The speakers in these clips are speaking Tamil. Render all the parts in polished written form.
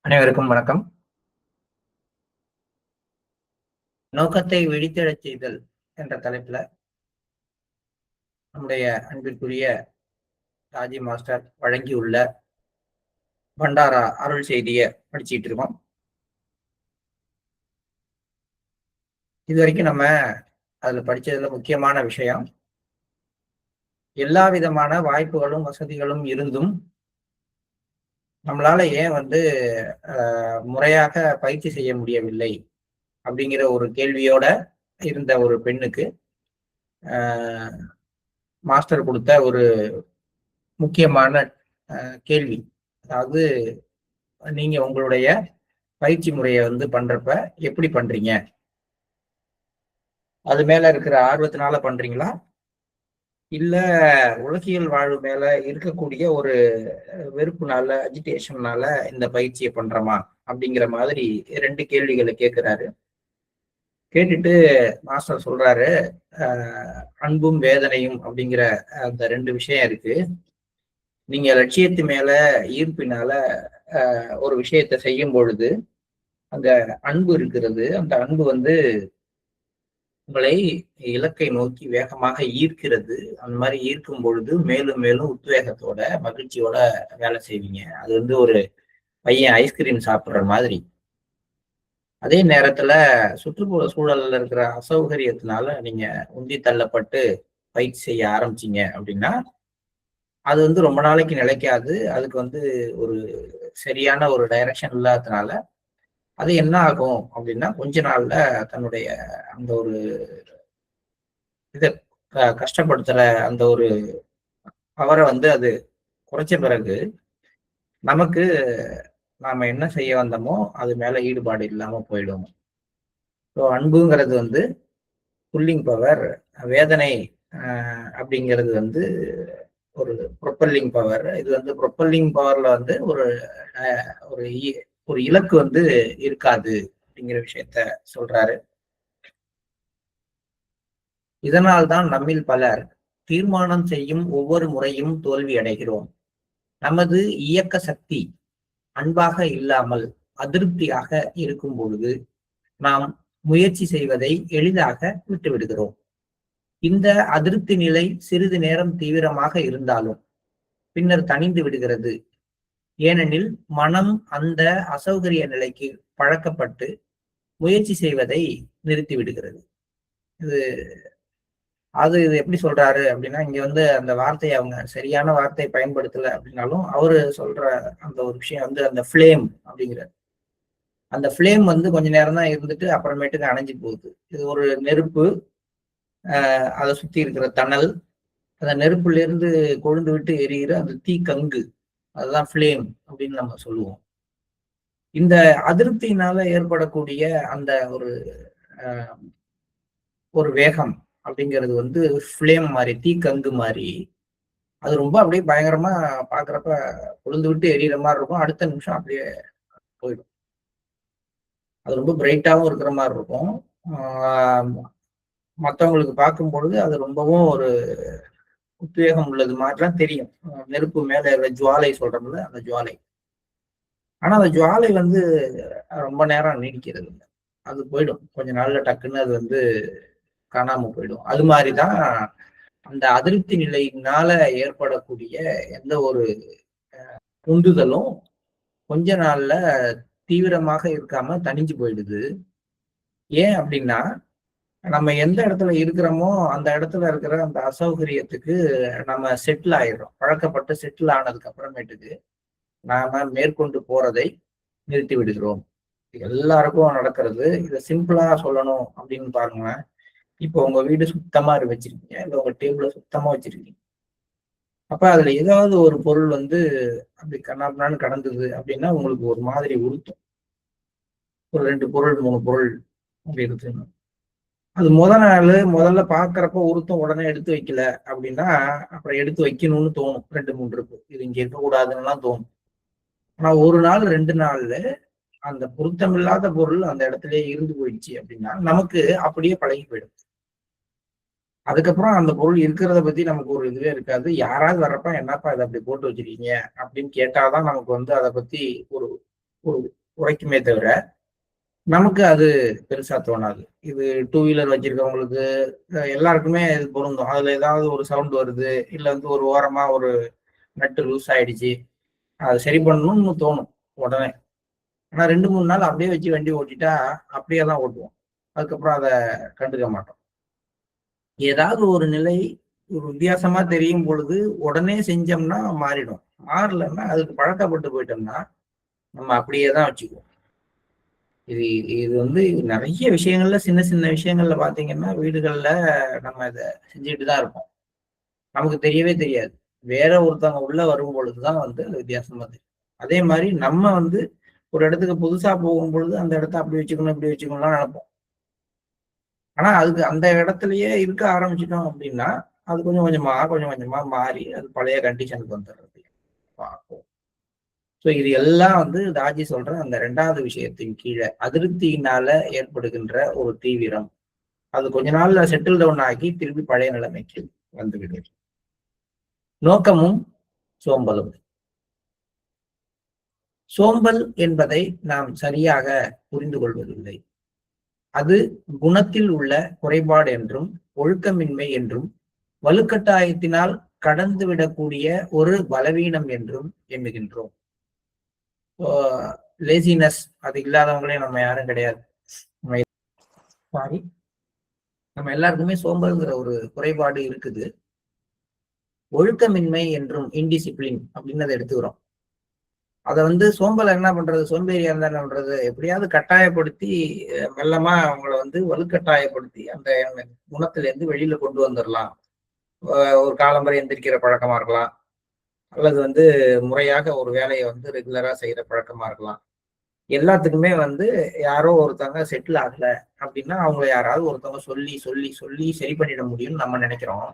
அனைவருக்கும் வணக்கம். நோக்கத்தை விழித்தெழச் செய்தல் என்ற தலைப்புல நம்முடைய அன்பிற்குரிய ராஜி மாஸ்டர் வழங்கியுள்ள பண்டாரா அருள் செய்திய படிச்சுட்டு இருக்கோம். இது வரைக்கும் நம்ம அதுல படிச்சதுல முக்கியமான விஷயம், எல்லா விதமான வாய்ப்புகளும் வசதிகளும் இருந்தும் நம்மளால ஏன் முறையாக பயிற்சி செய்ய முடியவில்லை அப்படிங்கிற ஒரு கேள்வியோட இருந்த ஒரு பெண்ணுக்கு மாஸ்டர் கொடுத்த ஒரு முக்கியமான கேள்வி. அதாவது, நீங்க உங்களுடைய பயிற்சி முறையை பண்றப்ப எப்படி பண்றீங்க? அது மேல இருக்கிற ஆர்வத்தினால பண்றீங்களா, இல்ல உலகியல் வாழ்வு மேல இருக்கக்கூடிய ஒரு வெறுப்புனால, அஜிடேஷன்னால இந்த பயிற்சியை பண்றோமா அப்படிங்கிற மாதிரி 2 கேள்விகளை கேட்கிறாரு. கேட்டுட்டு மாஸ்டர் சொல்றாரு, அன்பும் வேதனையும் அப்படிங்கிற அந்த 2 விஷயம் இருக்கு. நீங்க லட்சியத்து மேல ஈர்ப்பினால ஒரு விஷயத்த செய்யும் பொழுது அங்க அன்பு இருக்கிறது. அந்த அன்பு உங்களை இலக்கை நோக்கி வேகமாக ஈர்க்கிறது. அந்த மாதிரி ஈர்க்கும் பொழுது மேலும் மேலும் உத்வேகத்தோட மகிழ்ச்சியோட வேலை செய்வீங்க. அது ஒரு பையன் ஐஸ்கிரீம் சாப்பிடுற மாதிரி. அதே நேரத்துல சுற்றுப்புற சூழல்ல இருக்கிற அசௌகரியத்தினால நீங்க உந்தி தள்ளப்பட்டு பயிற்சி செய்ய ஆரம்பிச்சீங்க அப்படின்னா, அது ரொம்ப நாளைக்கு நிலைக்காது. அதுக்கு ஒரு சரியான ஒரு டைரக்ஷன் இல்லாததுனால அது என்ன ஆகும் அப்படின்னா, கொஞ்ச நாள்ல தன்னுடைய அந்த ஒரு இதை கஷ்டப்படுத்துற அந்த ஒரு பவரை அது குறைச்ச பிறகு நமக்கு நாம என்ன செய்ய வந்தோமோ அது மேல ஈடுபாடு இல்லாம போயிடும். ஸோ அன்புங்கிறது புல்லிங் பவர், வேதனை அப்படிங்கிறது ஒரு ப்ரொப்பல்லிங் பவர். இது ப்ரொப்பல்லிங் பவர்ல ஒரு ஒரு இலக்கு இருக்காது அப்படிங்கிற விஷயத்த சொல்றாரு. இதனால்தான் நம்மில் பலர் தீர்மானம் செய்யும் ஒவ்வொரு முறையும் தோல்வி அடைகிறோம். நமது இயக்க சக்தி அன்பாக இல்லாமல் அதிருப்தியாக இருக்கும் பொழுது நாம் முயற்சி செய்வதை எளிதாக விட்டுவிடுகிறோம். இந்த அதிருப்தி நிலை சிறிது நேரம் தீவிரமாக இருந்தாலும் பின்னர் தணிந்து விடுகிறது. ஏனெனில் மனம் அந்த அசௌகரிய நிலைக்கு பழக்கப்பட்டு முயற்சி செய்வதை நிறுத்தி விடுகிறது. இது எப்படி சொல்றாரு அப்படின்னா, இங்க அந்த வார்த்தையை அவங்க சரியான வார்த்தையை பயன்படுத்தல அப்படின்னாலும் அவரு சொல்ற அந்த ஒரு விஷயம் அந்த ஃபிளேம் அப்படிங்கிறது. அந்த ஃபிளேம் கொஞ்ச நேரம் தான் இருந்துட்டு அப்புறமேட்டுக்கு அணைஞ்சு போகுது. இது ஒரு நெருப்பு, அதை சுத்தி இருக்கிற தணல், அந்த நெருப்புல இருந்து கொழுந்து விட்டு எரிகிற அந்த தீ கங்கு, அதுதான் ஃபிளேம் அப்படின்னு நம்ம சொல்லுவோம். இந்த அதிருப்தியினால ஏற்படக்கூடிய அந்த ஒரு வேகம் அப்படிங்கிறது ஃபிளேம் மாதிரி, தீக்கங்கு மாதிரி. அது ரொம்ப அப்படியே பயங்கரமா பாக்குறப்ப கொழுந்து விட்டு எரியற மாதிரி இருக்கும். அடுத்த நிமிஷம் அப்படியே போயிடும். அது ரொம்ப பிரைட்டாவும் இருக்கிற மாதிரி இருக்கும். மற்றவங்களுக்கு பார்க்கும் பொழுது அது ரொம்பவும் ஒரு உத்வேகம் உள்ளது மாதிரிலாம் தெரியும். நெருப்பு மேல ஜுவாலை சொல்றோம்ல, அந்த ஜுவாலை. ஆனா அந்த ஜுவாலை ரொம்ப நேரம் நீடிக்கிறது இல்லை. அது போயிடும். கொஞ்ச நாள்ல டக்குன்னு அது காணாம போயிடும். அது மாதிரிதான் அந்த அதிருப்தி நிலையினால ஏற்படக்கூடிய எந்த ஒரு உந்துதலும் கொஞ்ச நாள்ல தீவிரமாக இருக்காம தணிஞ்சு போயிடுது. ஏன் அப்படின்னா, நம்ம எந்த இடத்துல இருக்கிறோமோ அந்த இடத்துல இருக்கிற அந்த அசௌகரியத்துக்கு நம்ம செட்டில் ஆயிடுறோம். பழக்கப்பட்டு செட்டில் ஆனதுக்கு அப்புறமேட்டுக்கு நாம மேற்கொண்டு போறதை நிறுத்தி விடுகிறோம். எல்லாருக்கும் நடக்கிறது. இதை சிம்பிளா சொல்லணும் அப்படின்னு பாருங்க. இப்போ உங்க வீடு சுத்தமா வச்சிருக்கீங்க, இல்ல உங்க டேபிள சுத்தமா வச்சிருக்கீங்க. அப்ப அதுல ஏதாவது ஒரு பொருள் அப்படி கண்ணாபின்னான்னு கடந்தது அப்படின்னா உங்களுக்கு ஒரு மாதிரி உறுத்தும். ஒரு 2 பொருள் 3 பொருள் அப்படி இருக்குன்னு அது முதல்ல பாக்குறப்ப உறுத்தும். உடனே எடுத்து வைக்கல அப்படின்னா அப்புறம் எடுத்து வைக்கணும்னு தோணும். 2 3 இருக்கு, இது இங்க இருக்கக்கூடாதுன்னு தோணும். ஆனா ஒரு நாள் 2 நாள்ல அந்த பொருத்தமில்லாத பொருள் அந்த இடத்துலயே இருந்து போயிடுச்சு அப்படின்னா நமக்கு அப்படியே பழகி போயிடும். அதுக்கப்புறம் அந்த பொருள் இருக்கிறத பத்தி நமக்கு ஒரு இதுவே இருக்காது. யாராவது வர்றப்ப என்னப்பா இதை அப்படி போட்டு வச்சிருக்கீங்க அப்படின்னு கேட்டாதான் நமக்கு அதை பத்தி ஒரு ஒரு உரைக்குமே தவிர நமக்கு அது பெருசா தோணாது. இது டூ வீலர் வச்சிருக்கவங்களுக்கு எல்லாருக்குமே இது பொருந்தும். அதுல ஏதாவது ஒரு சவுண்ட் வருது, இல்ல வந்து ஒரு ஓரமா ஒரு நட்டு லூஸ் ஆயிடுச்சு, அது சரி பண்ணணும்னு தோணும் உடனே. ஆனா 2, 3 நாள் அப்படியே வச்சு வண்டி ஓட்டிட்டா அப்படியே தான் ஓட்டுவோம். அதுக்கப்புறம் அத கண்டுக்க மாட்டோம். ஏதாவது ஒரு நிலை ஒரு வித்தியாசமா தெரியும் பொழுது உடனே செஞ்சோம்னா மாறிடும். மாறலன்னா அதுக்கு பழக்கப்பட்டு போயிட்டோம்னா நம்ம அப்படியே தான் வச்சுக்குவோம். இது இது வந்து நெறைய விஷயங்கள்ல சின்ன சின்ன விஷயங்கள்ல பார்த்தீங்கன்னா, வீடுகள்ல நம்ம இத செஞ்சுட்டு தான் இருப்போம். நமக்கு தெரியவே தெரியாது. வேற ஒருத்தவங்க உள்ள வரும்பொழுது தான் வந்து அது வித்தியாசமா தெரியும். அதே மாரி நம்ம வந்து ஒரு இடத்துக்கு புதுசா போகும்பொழுது, அந்த இடத்த அப்படி வச்சுக்கணும், இப்படி வச்சுக்கணும்லாம் நெனைப்போம். ஆனா அதுக்கு அந்த இடத்திலேயே இருக்க ஆரம்பிச்சுட்டோம் அப்படின்னா, அது கொஞ்சம் கொஞ்சமா, கொஞ்சம் கொஞ்சமா மாறி அது பழைய கண்டிஷனுக்கு வந்துர்றது பார்ப்போம். ஸோ இது எல்லாம் வந்து தாஜி சொல்ற அந்த 2வது விஷயத்தின் கீழ அதிருப்தியினால ஏற்படுகின்ற ஒரு தீவிரம். அது கொஞ்ச நாள்ல செட்டில் டவுன் ஆகி திருப்பி பழைய நிலைமைக்கு வந்துவிடும். நோக்கமும் சோம்பலும். சோம்பல் என்பதை நாம் சரியாக புரிந்து கொள்வதில்லை. அது குணத்தில் உள்ள குறைபாடு என்றும், ஒழுக்கமின்மை என்றும், வலுக்கட்டாயத்தினால் கடந்துவிடக்கூடிய ஒரு பலவீனம் என்றும் எண்ணுகின்றோம். லேசினஸ் அது இல்லாதவங்களே நம்ம யாரும் கிடையாது. சாரி, நம்ம எல்லாருக்குமே சோம்பல்ங்கிற ஒரு குறைபாடு இருக்குது. ஒழுக்கமின்மை என்றும் இன்டிசிப்ளின் அப்படின்னு அதை எடுத்துக்கிறோம். அதை வந்து சோம்பலை என்ன பண்றது, சோம்பேறியா இருந்தா என்ன பண்றது, எப்படியாவது கட்டாயப்படுத்தி மெல்லமா அவங்கள வந்து வலுக்கட்டாயப்படுத்தி அந்த குணத்துல இருந்து வெளியில கொண்டு வந்துடலாம். ஒரு காலம்பரை எந்திரிக்கிற பழக்கமா இருக்கலாம், அல்லது வந்து முறையாக ஒரு வேலையை வந்து ரெகுலரா செய்யற பழக்கமா இருக்கலாம். எல்லாத்துக்குமே வந்து யாரோ ஒருத்தவங்க செட்டில் ஆகல அப்படின்னா அவங்கள யாராவது ஒருத்தவங்க சொல்லி சொல்லி சொல்லி சரி பண்ணிட முடியும்னு நம்ம நினைக்கிறோம்.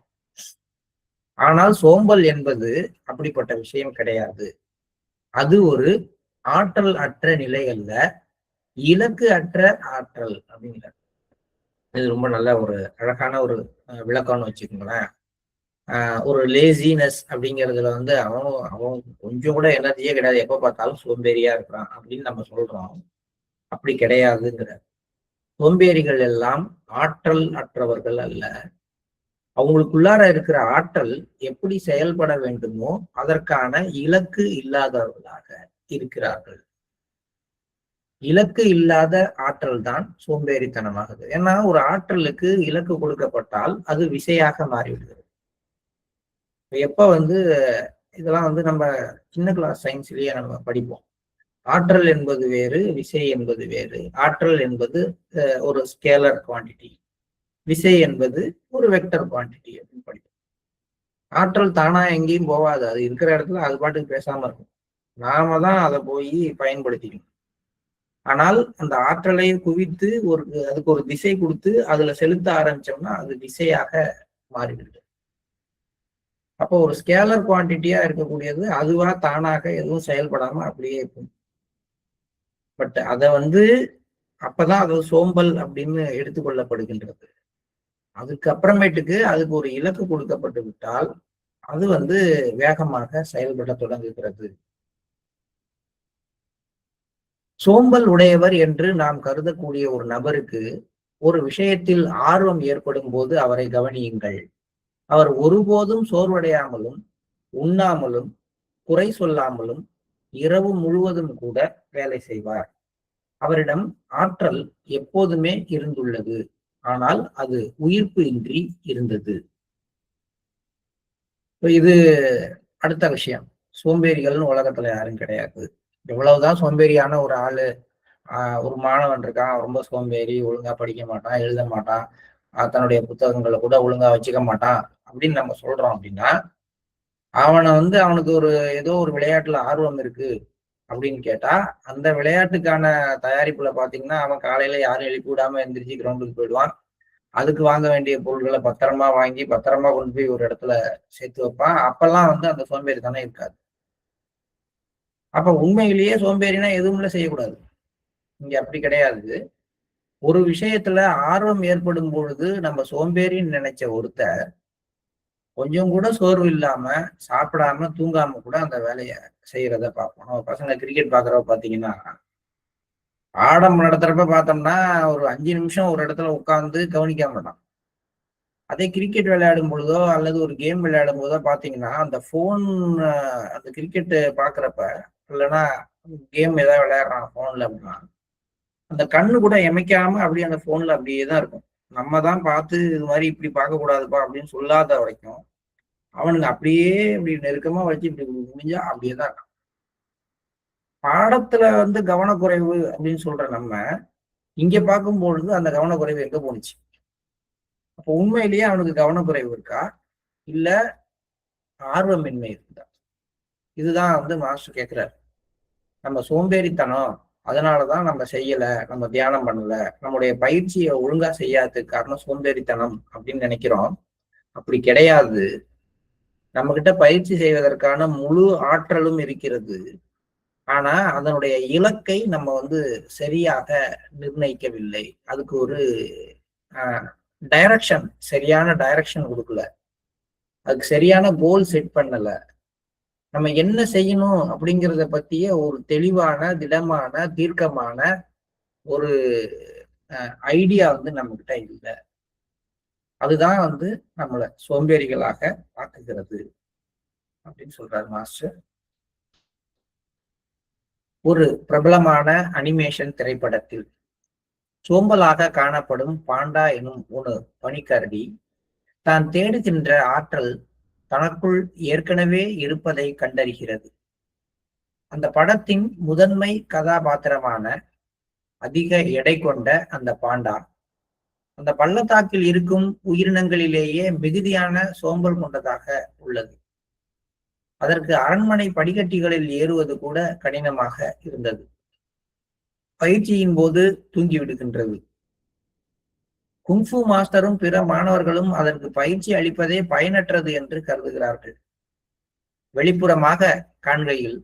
ஆனால் சோம்பல் என்பது அப்படிப்பட்ட விஷயம் கிடையாது. அது ஒரு ஆற்றல் அற்ற நிலை அல்ல, இலக்கு அற்ற ஆற்றல் அப்படிங்கிறார். இது ரொம்ப நல்ல ஒரு அழகான ஒரு விளக்கம்னு வச்சுக்கோங்களேன். ஒரு லேசினஸ் அப்படிங்கிறதுல வந்து அவன் அவன் கொஞ்சம் கூட எனர்ஜியே கிடையாது, எப்ப பார்த்தாலும் சோம்பேறியா இருக்கிறான் அப்படின்னு நம்ம சொல்றோம். அப்படி கிடையாதுங்கிற. சோம்பேறிகள் எல்லாம் ஆற்றல் அற்றவர்கள் அல்ல. அவங்களுக்குள்ளார இருக்கிற ஆற்றல் எப்படி செயல்பட வேண்டுமோ அதற்கான இலக்கு இல்லாதவர்களாக இருக்கிறார்கள். இலக்கு இல்லாத ஆற்றல் தான் சோம்பேறித்தனமாகுது. ஏன்னா ஒரு ஆற்றலுக்கு இலக்கு கொடுக்கப்பட்டால் அது விசையாக மாறிவிடுகிறது. எப்ப வந்து இதெல்லாம் வந்து நம்ம சின்ன கிளாஸ் சயின்ஸ்லயே நம்ம படிப்போம். ஆற்றல் என்பது வேறு, விசை என்பது வேறு. ஆற்றல் என்பது ஒரு ஸ்கேலர் குவான்டிட்டி, விசை என்பது ஒரு வெக்டர் குவான்டிட்டி அப்படின்னு படிப்போம். ஆற்றல் தானா எங்கேயும் போகாது, அது இருக்கிற இடத்துல அது பாட்டுக்கு பேசாம இருக்கும். நாம தான் அதை போய் பயன்படுத்திக்கணும். ஆனால் அந்த ஆற்றலை குவித்து அதுக்கு ஒரு திசை கொடுத்து அதுல செலுத்த ஆரம்பிச்சோம்னா அது திசையாக மாறிவிடுது. அப்போ ஒரு ஸ்கேலர் குவான்டிட்டியா இருக்கக்கூடியது அதுவா தானாக எதுவும் செயல்படாம அப்படியே இருக்கும். பட் அதை வந்து அப்பதான் அது சோம்பல் அப்படின்னு எடுத்துக்கொள்ளப்படுகின்றது. அதுக்கு அப்புறமேட்டுக்கு அதுக்கு ஒரு இலக்கு கொடுக்கப்பட்டு விட்டால் அது வந்து வேகமாக செயல்பட தொடங்குகிறது. சோம்பல் உடையவர் என்று நாம் கருதக்கூடிய ஒரு நபருக்கு ஒரு விஷயத்தில் ஆர்வம் ஏற்படும் போது அவரை கவனியுங்கள். அவர் ஒருபோதும் சோர்வடையாமலும், உண்ணாமலும், குறை சொல்லாமலும் இரவு முழுவதும் கூட வேலை செய்வார். அவரிடம் ஆற்றல் எப்போதுமே இருந்துள்ளது. ஆனால் அது உயிர்ப்பு இன்றி இருந்தது. இது அடுத்த விஷயம். சோம்பேறிகள்னு உலகத்துல யாரும் கிடையாது. எவ்வளவுதான் சோம்பேறியான ஒரு ஆளு, ஒரு மாணவன் இருக்கான், ரொம்ப சோம்பேறி, ஒழுங்கா படிக்க மாட்டான், எழுத மாட்டான், தன்னுடைய புத்தகங்களை கூட ஒழுங்கா வச்சுக்க மாட்டான் அப்படின்னு நம்ம சொல்றோம் அப்படின்னா, அவனை வந்து அவனுக்கு ஏதோ ஒரு விளையாட்டுல ஆர்வம் இருக்கு அப்படின்னு கேட்டா, அந்த விளையாட்டுக்கான தயாரிப்புல பாத்தீங்கன்னா, அவன் காலையில யாரும் எழுப்பி விடாம எந்திரிச்சு கிரவுண்டுக்கு போயிடுவான். அதுக்கு வாங்க வேண்டிய பொருட்களை பத்திரமா வாங்கி பத்திரமா கொண்டு போய் ஒரு இடத்துல சேர்த்து வைப்பான். அப்பெல்லாம் வந்து அந்த சோம்பேறித்தனம் இருக்காது. அப்ப உண்மையிலேயே சோம்பேறினா எதுவுமே செய்யக்கூடாது. இங்க அப்படி கிடையாது. ஒரு விஷயத்துல ஆர்வம் ஏற்படும் பொழுது நம்ம சோம்பேறின்னு நினைச்ச ஒருத்தர் கொஞ்சம் கூட சோர்வு இல்லாம, சாப்பிடாம, தூங்காம கூட அந்த வேலைய செய்யறத பார்ப்போம். நம்ம பசங்க கிரிக்கெட் பார்க்குறப்ப பார்த்தீங்கன்னா, பாடம் நடத்துறப்ப பார்த்தோம்னா ஒரு 5 நிமிஷம் ஒரு இடத்துல உட்கார்ந்து கவனிக்க மாட்டான். அதே கிரிக்கெட் விளையாடும் பொழுதோ அல்லது ஒரு கேம் விளையாடும் போதோ பாத்தீங்கன்னா அந்த போன், அந்த கிரிக்கெட் பாக்குறப்ப இல்லைன்னா கேம் ஏதாவது விளையாடுறான் போன்ல அப்படின்னா அந்த கண்ணு கூட எமைக்காம அப்படியே அந்த போன்ல அப்படியே தான் இருக்கும். நம்ம தான் பார்த்து இது மாதிரி இப்படி பார்க்க கூடாதுப்பா அப்படின்னு சொல்லாத வரைக்கும் அவனுங்க அப்படியே இப்படி நெருக்கமா வச்சு இப்படி முடிஞ்சா அப்படியே தான் இருக்கான். பாடத்துல கவனக்குறைவு அப்படின்னு சொல்ற நம்ம இங்க பார்க்கும் பொழுது அந்த கவனக்குறைவு எங்க போணுச்சு? அப்போ உண்மையிலேயே அவனுக்கு கவனக்குறைவு இருக்கா இல்ல ஆர்வமின்மை இருக்குதா? இதுதான் மாஸ்டர் கேட்கிறாரு. நம்ம சோம்பேறித்தனம், அதனாலதான் நம்ம செய்யல, நம்ம தியானம் பண்ணல, நம்முடைய பயிற்சியை ஒழுங்கா செய்யாததுக்கு காரணம் சோம்பேறித்தனம் அப்படின்னு நினைக்கிறோம். அப்படி கிடையாது. நம்ம கிட்ட பயிற்சி செய்வதற்கான முழு ஆற்றலும் இருக்கிறது. ஆனா அதனுடைய இலக்கை நம்ம சரியாக நிர்ணயிக்கவில்லை. அதுக்கு ஒரு டைரக்ஷன், சரியான டைரக்ஷன் கொடுக்கல, அதுக்கு சரியான கோல் செட் பண்ணல. நம்ம என்ன செய்யணும் அப்படிங்கிறத பத்திய ஒரு தெளிவான, திடமான, தீர்க்கமான ஒரு ஐடியா நம்ம கிட்ட இல்லை. அதுதான் நம்மளை சோம்பேறிகளாக ஆக்குகிறது அப்படின்னு சொல்றாரு மாஸ்டர். ஒரு பிரபலமான அனிமேஷன் திரைப்படத்தில் சோம்பலாக காணப்படும் பாண்டா எனும் ஒரு பனிக்கரடி தான் தேடுகின்ற ஆற்றல் தனக்குள் ஏற்கனவே இருப்பதை கண்டறிகிறது. அந்த படத்தின் முதன்மை கதாபாத்திரமான அதிக எடை கொண்ட அந்த பாண்டா அந்த பள்ளத்தாக்கில் இருக்கும் உயிரினங்களிலேயே மிகுதியான சோம்பல் கொண்டதாக உள்ளது. அதற்கு அரண்மனை படிக்கட்டிகளில் ஏறுவது கூட கடினமாக இருந்தது. பயிற்சியின் போது தூங்கிவிடுகின்றது. குங்ஃபு மாஸ்டரும் பிற மாணவர்களும் அதற்கு பயிற்சி அளிப்பதே பயனற்றது என்று கருதுகிறார்கள். வெளிப்புறமாக காண்கையில்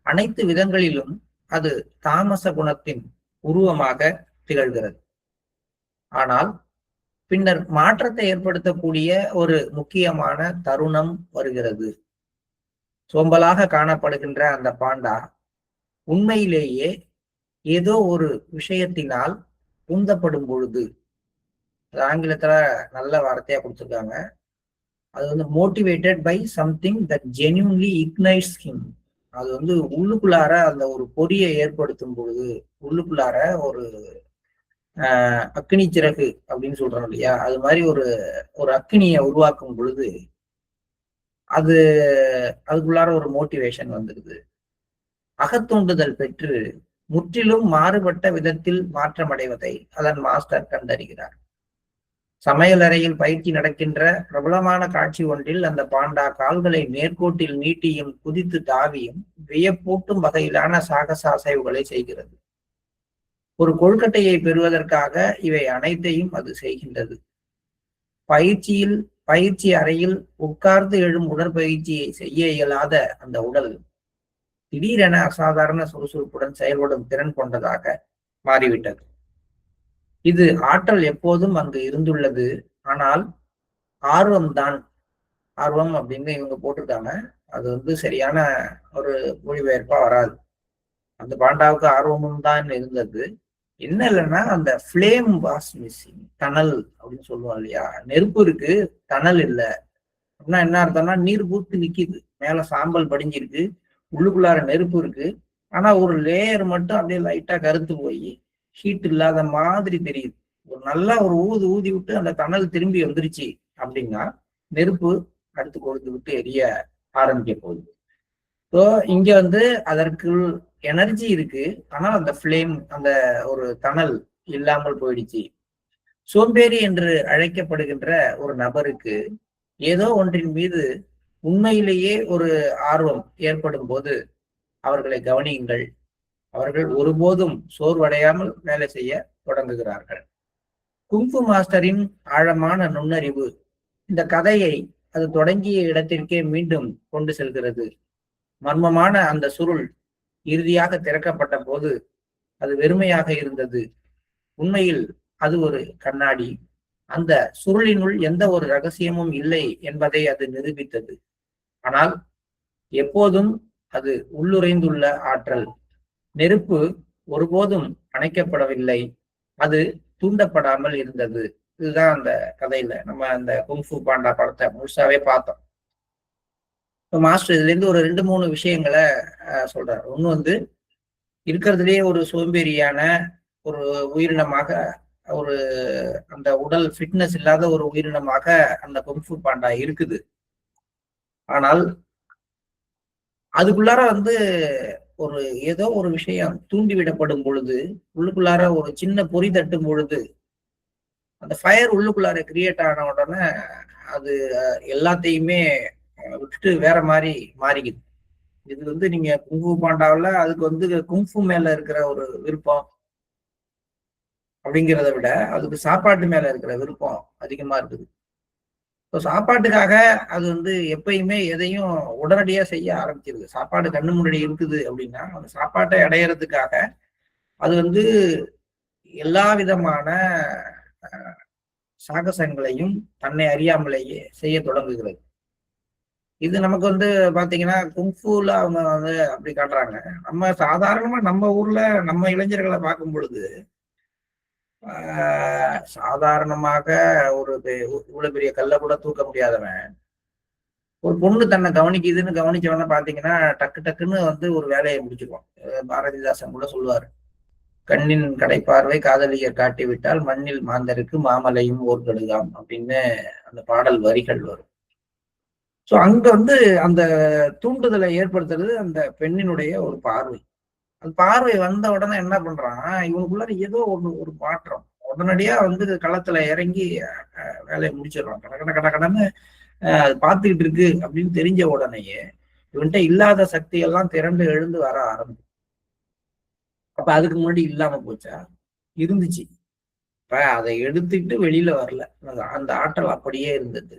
அனைத்து விதங்களிலும் அது தாமச குணத்தின் உருவமாக திகழ்கிறது. ஆனால் பின்னர் மாற்றத்தை ஏற்படுத்தக்கூடிய ஒரு முக்கியமான தருணம் வருகிறது. சோம்பலாக காணப்படுகின்ற அந்த பாண்டா உண்மையிலேயே ஏதோ ஒரு விஷயத்தினால் உந்தப்படும் பொழுது, ஆங்கிலத்துல நல்ல வார்த்தையா கொடுத்துருக்காங்க, அது motivated by something that genuinely ignites him. அது உள்ளுக்குள்ளார அந்த ஒரு பொறியை ஏற்படுத்தும் பொழுது, உள்ளுக்குள்ளார ஒரு அக்னி சிறகு அப்படின்னு சொல்றோம் இல்லையா, அது மாதிரி ஒரு ஒரு அக்னியை உருவாக்கும் பொழுது அதுக்குள்ளார ஒரு மோட்டிவேஷன் வந்துடுது. அகத்தூண்டுதல் பெற்று முற்றிலும் மாறுபட்ட விதத்தில் மாற்றமடைவதை அதன் மாஸ்டர் கண்டறிகிறார். சமையலறையில் பயிற்சி நடக்கின்ற பிரபலமான காட்சி ஒன்றில் அந்த பாண்டா கால்களை நேர்கோட்டில் நீட்டியும் குதித்து தாவியும் வியப்பூட்டும் வகையிலான சாகச அசைவுகளை செய்கிறது. ஒரு கொழுக்கட்டையை பெறுவதற்காக இவை அனைத்தையும் அது செய்கின்றது. பயிற்சி அறையில் உட்கார்ந்து எழும் உடற்பயிற்சியை செய்ய இயலாத அந்த உடல் திடீரென அசாதாரண சுறுசுறுப்புடன் செயல்படும் திறன் கொண்டதாக மாறிவிட்டது. இது ஆற்றல் எப்போதும் அங்கு இருந்துள்ளது. ஆனால் ஆர்வம் அப்படின்னு இவங்க போட்டிருக்காங்க. அது சரியான ஒரு மொழிபெயர்ப்பா வராது. அந்த பாண்டாவுக்கு ஆர்வமும் தான் இருந்தது. என்ன இல்லைன்னா அந்த ஃபிளேம் வாஸ் மிஸ்ஸிங். தணல் அப்படின்னு சொல்லுவோம் இல்லையா, நெருப்பு இருக்கு, தணல் இல்லை அப்படின்னா என்ன அர்த்தம்னா நீர் பூத்து நிக்குது, மேல சாம்பல் படிஞ்சிருக்கு, உள்ளுக்குள்ளார நெருப்பு இருக்கு, ஆனா ஒரு லேயர் மட்டும் அப்படியே லைட்டா கருத்து போய் ஹீட் இல்லாத மாதிரி தெரியுது. ஒரு நல்லா ஒரு ஊதி விட்டு அந்த தணல் திரும்பி வந்துருச்சு அப்படின்னா நெருப்பு அடுத்து கொழுந்து விட்டு எரிய ஆரம்பிக்க போகுது. ஸோ இங்க அதற்குள் எனர்ஜி இருக்கு, ஆனால் அந்த ஃபிளேம், அந்த ஒரு தணல் இல்லாமல் போயிடுச்சு. சோம்பேறி என்று அழைக்கப்படுகின்ற ஒரு நபருக்கு ஏதோ ஒன்றின் மீது உண்மையிலேயே ஒரு ஆர்வம் ஏற்படும் போது அவர்களை கவனியுங்கள். அவர்கள் ஒருபோதும் சோர்வடையாமல் வேலை செய்ய தொடங்குகிறார்கள். குங்ஃபு மாஸ்டரின் ஆழமான நுண்ணறிவு இந்த கதையை அது தொடங்கிய இடத்திற்கே மீண்டும் கொண்டு செல்கிறது. மர்மமான அந்த சுருள் இறுதியாக திறக்கப்பட்ட போது அது வெறுமையாக இருந்தது. உண்மையில் அது ஒரு கண்ணாடி. அந்த சுருளினுள் எந்த ஒரு ரகசியமும் இல்லை என்பதை அது நிரூபித்தது. ஆனால் எப்போதும் அது உள்ளுரைந்துள்ள ஆற்றல். நெருப்பு ஒருபோதும் அணைக்கப்படவில்லை, அது தூண்டப்படாமல் இருந்தது. இதுதான் அந்த கதையில நம்ம அந்த குங்ஃபு பாண்டா படத்தை முழுசாவே பார்த்தோம். இப்ப மாஸ்டர் இதுல இருந்து ஒரு 2, 3 விஷயங்களை சொல்றாரு. ஒண்ணு வந்து இருக்கிறதுலயே ஒரு சோம்பேறியான ஒரு உயிரினமாக, ஒரு அந்த உடல் ஃபிட்னஸ் இல்லாத ஒரு உயிரினமாக அந்த குங்ஃபு பாண்டா இருக்குது. ஆனால் அதுக்குள்ளார வந்து ஒரு ஏதோ ஒரு விஷயம் தூண்டிவிடப்படும் பொழுது, உள்ளுக்குள்ளார ஒரு சின்ன பொறி தட்டும் பொழுது, அந்த ஃபயர் உள்ளுக்குள்ளார கிரியேட் ஆன உடனே அது எல்லாத்தையுமே விட்டுட்டு வேற மாதிரி மாறிக்குது. இது வந்து நீங்க குங்ஃபு பாண்டாவுல அதுக்கு வந்து குங்ஃபு மேல இருக்கிற ஒரு விருப்பம் அப்படிங்கிறத விட அதுக்கு சாப்பாட்டு மேல இருக்கிற விருப்பம் அதிகமா இருக்குது. இப்போ சாப்பாட்டுக்காக அது வந்து எப்பயுமே எதையும் உடனடியா செய்ய ஆரம்பிச்சிருது. சாப்பாடு கண்ணு முன்னாடி இருக்குது அப்படின்னா அந்த சாப்பாட்டை அடையறதுக்காக அது வந்து எல்லா விதமான சாகசங்களையும் தன்னை அறியாமலேயே செய்ய தொடங்குகிறது. இது நமக்கு வந்து பாத்தீங்கன்னா குங்ஃபூல அவங்க வந்து அப்படி காட்டுறாங்க. நம்ம சாதாரணமா நம்ம ஊர்ல நம்ம இளைஞர்களை பார்க்கும் பொழுது சாதாரணமாக ஒரு இவ்வளவு பெரிய கல்லை கூட தூக்க முடியாதவன், ஒரு பொண்ணு தன்னை கவனிக்குதுன்னு கவனிச்சவன பாத்தீங்கன்னா டக்கு டக்குன்னு வந்து ஒரு வேலையை முடிச்சிருவான். பாரதிதாசன் கூட சொல்லுவாரு, கண்ணின் கடைப்பார்வை காதலியர் காட்டிவிட்டால் மண்ணில் மாந்தருக்கு மாமலையும் ஓர் கடுகாம் அப்படின்னு அந்த பாடல் வரிகள் வரும். சோ அங்க வந்து அந்த தூண்டுதலை ஏற்படுத்துறது அந்த பெண்ணினுடைய ஒரு பார்வை. அந்த பார்வை வந்த உடனே என்ன பண்றான், இவனுக்குள்ள ஏதோ ஒரு மாற்றம். உடனடியா வந்து களத்துல இறங்கி வேலையை முடிச்சிடுறான். கட கட கட கடன்னு அது பார்த்துக்கிட்டு இருக்கு அப்படின்னு தெரிஞ்ச உடனேயே இவன்கிட்ட இல்லாத சக்தி எல்லாம் திரண்டு எழுந்து வர ஆரம்பிச்சு. அப்ப அதுக்கு முன்னாடி இல்லாம போச்சா? இருந்துச்சு. இப்ப அதை எடுத்துக்கிட்டு வெளியில வரல. அந்த ஆற்றல் அப்படியே இருந்தது.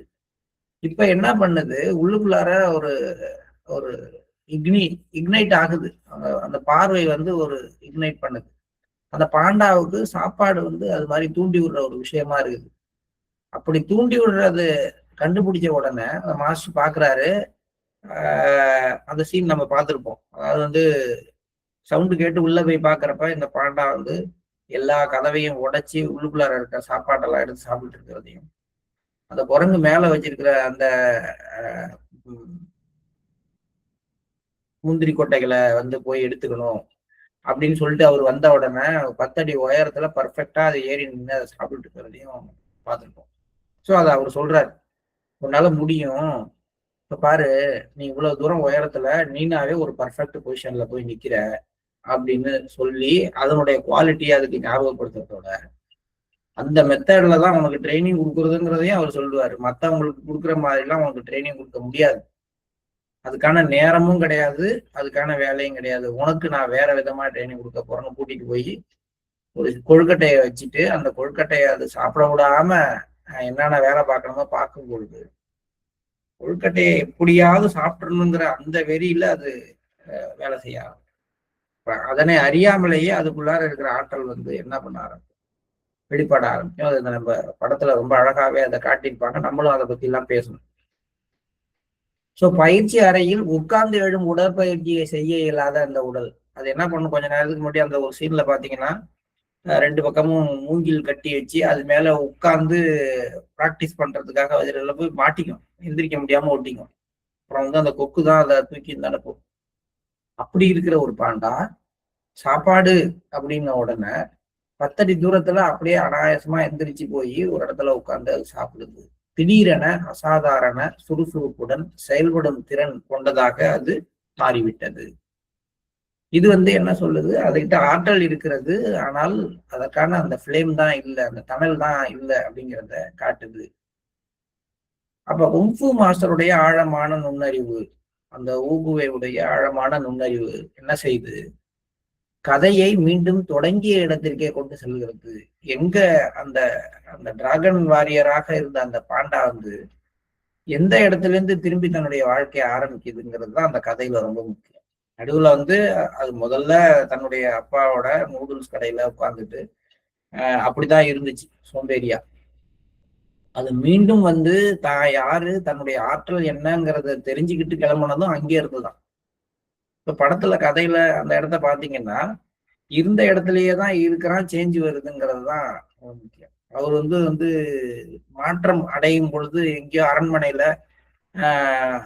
இப்ப என்ன பண்ணுது, உள்ளுக்குள்ளார ஒரு ஒரு இக்னைட் ஆகுது. அந்த பார்வை வந்து ஒரு இக்னைட் பண்ணுது. அந்த பாண்டாவுக்கு சாப்பாடு வந்து அது மாதிரி தூண்டி விடுற ஒரு விஷயமா இருக்குது. அப்படி தூண்டி விடுறது கண்டுபிடிச்ச உடனே அந்த மாஸ்டர் பாக்குறாரு. அந்த சீன் நம்ம பார்த்திருப்போம். அதாவது வந்து சவுண்டு கேட்டு உள்ள போய் பாக்குறப்ப இந்த பாண்டா வந்து எல்லா கதவையும் உடைச்சி உள்ளுக்குள்ளார இருக்க சாப்பாட்டெல்லாம் எடுத்து சாப்பிட்டு இருக்கிறதையும், அந்த குரங்கு மேல வச்சிருக்கிற அந்த முந்திரி கொட்டைகளை வந்து போய் எடுத்துக்கணும் அப்படின்னு சொல்லிட்டு அவர் வந்த உடனே 10 அடி உயரத்துல பர்ஃபெக்டா அதை ஏறி நின்று அதை சாப்பிட்டு இருக்கிறதையும் பார்த்துருப்போம். ஸோ அதை அவர் சொல்றாரு, உன்னால முடியும், இப்ப பாரு நீ இவ்வளவு தூரம் உயரத்துல நீனாவே ஒரு பர்ஃபெக்ட் பொசிஷன்ல போய் நிக்கிற அப்படின்னு சொல்லி அதனுடைய குவாலிட்டியை அதுக்கு ஞாபகப்படுத்துறதோட அந்த மெத்தட்ல தான் உனக்கு ட்ரைனிங் கொடுக்குறதுங்கிறதையும் அவர் சொல்லுவாரு. மற்றவங்களுக்கு கொடுக்குற மாதிரி எல்லாம் உனக்கு ட்ரைனிங் கொடுக்க முடியாது, அதுக்கான நேரமும் கிடையாது, அதுக்கான வேலையும் கிடையாது. உனக்கு நான் வேற விதமா ட்ரைனிங் கொடுக்க போறேன்னு கூட்டிட்டு போய் ஒரு கொழுக்கட்டையை வச்சுட்டு அந்த கொழுக்கட்டையை அது சாப்பிட விடாம என்னென்ன வேலை பார்க்கணுமோ பார்க்கும் பொழுது கொழுக்கட்டையை எப்படியாவது சாப்பிடணுங்கிற அந்த வெறியில அது வேலை செய்ய ஆரம்பிக்கும். அதனை அறியாமலேயே அதுக்குள்ளார இருக்கிற ஆற்றல் வந்து என்ன பண்ண ஆரம்பிக்கும், வெளிப்பட ஆரம்பிக்கும். அது நம்ம படத்துல ரொம்ப அழகாவே அதை காட்டியிருப்பாங்க. நம்மளும் அதை பத்தி எல்லாம் பேசணும். சோ பயிற்சி அறையில் உட்கார்ந்து எழும் உடற்பயிற்சியை செய்ய இயலாத அந்த உடல் அது என்ன பண்ணும், கொஞ்ச நேரத்துக்கு முன்னாடி அந்த ஒரு சீன்ல பாத்தீங்கன்னா 2 பக்கமும் மூங்கில் கட்டி வச்சு அது மேல உட்கார்ந்து பிராக்டிஸ் பண்றதுக்காக அதுல போய் மாட்டிக்கும், எந்திரிக்க முடியாம ஒட்டிக்கும். அப்புறம் வந்து அந்த கொக்கு தான் அதை தூக்கி நடக்கும். அப்படி இருக்கிற ஒரு பாண்டா சாப்பாடு அப்படின்ன உடனே 10 அடி தூரத்துல அப்படியே அனாயாசமா எந்திரிச்சு போய் ஒரு இடத்துல உட்கார்ந்து அது சாப்பிடுது. திடீரென அசாதாரண சுறுசுறுப்புடன் செயல்படும் திறன் கொண்டதாக அது மாறிவிட்டது. இது வந்து என்ன சொல்லுது, அதுகிட்ட ஆற்றல் இருக்கிறது, ஆனால் அதற்கான அந்த ஃபிளேம் தான் இல்லை, அந்த தணல் தான் இல்லை அப்படிங்கிறத காட்டுது. அப்ப குங்ஃபு மாஸ்டருடைய ஆழமான நுண்ணறிவு, அந்த ஊகுவையுடைய ஆழமான நுண்ணறிவு என்ன செய்யுது, கதையை மீண்டும் தொடங்கிய இடத்திற்கே கொண்டு செல்கிறது. எங்க அந்த அந்த டிராகன் வாரியராக இருந்த அந்த பாண்டா வந்து எந்த இடத்துல இருந்து திரும்பி தன்னுடைய வாழ்க்கையை ஆரம்பிக்குதுங்கிறது தான் அந்த கதையில ரொம்ப முக்கியம். நடுவுல வந்து அது முதல்ல தன்னுடைய அப்பாவோட நூடுல்ஸ் கடையில உட்கார்ந்துட்டு அப்படிதான் இருந்துச்சு சோம்பேறியா. அது மீண்டும் வந்து தான் யாரு, தன்னுடைய ஆற்றல் என்னங்கிறத தெரிஞ்சுக்கிட்டு கிளம்புனதும் அங்கே இருந்துதான். இப்ப படத்துல கதையில அந்த இடத்த பாத்தீங்கன்னா இருந்த இடத்துலயே தான் இருக்கிறான், சேஞ்ச் வருதுங்கிறது தான் முக்கியம். அவர் வந்து மாற்றம் அடையும் பொழுது எங்கேயோ அரண்மனையில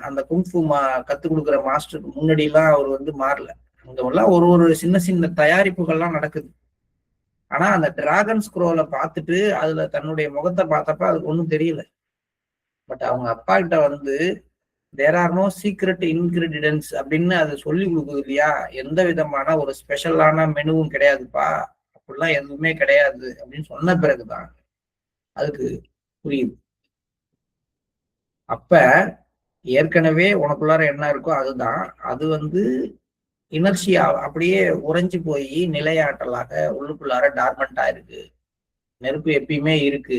அந்த குங்ஃபு கத்துக் கொடுக்குற மாஸ்டருக்கு முன்னாடி எல்லாம் அவர் மாறல. அங்கெல்லாம் ஒரு ஒரு சின்ன சின்ன தயாரிப்புகள்லாம் நடக்குது. ஆனா அந்த டிராகன் ஸ்க்ரோலை பார்த்துட்டு அதுல தன்னுடைய முகத்தை பார்த்தப்ப அதுக்கு ஒன்றும் தெரியல. பட் அவங்க அப்பா கிட்ட there are no secret ingredients அப்படின்னு அது சொல்லி கொடுக்குது இல்லையா, எந்த விதமான ஒரு ஸ்பெஷலான மெனுவும் கிடையாதுப்பா, அப்படிலாம் எதுவுமே கிடையாது அப்படின்னு சொன்ன பிறகுதான் அதுக்கு புரியுது. அப்ப ஏற்கனவே உனக்குள்ளார என்ன இருக்கோ அதுதான், அது இனர்ஷியா அப்படியே உறைஞ்சு போய் நிலையாற்றலாக உள்ளுக்குள்ளார டார்மெண்டா இருக்கு. நெருப்பு எப்பயுமே இருக்கு,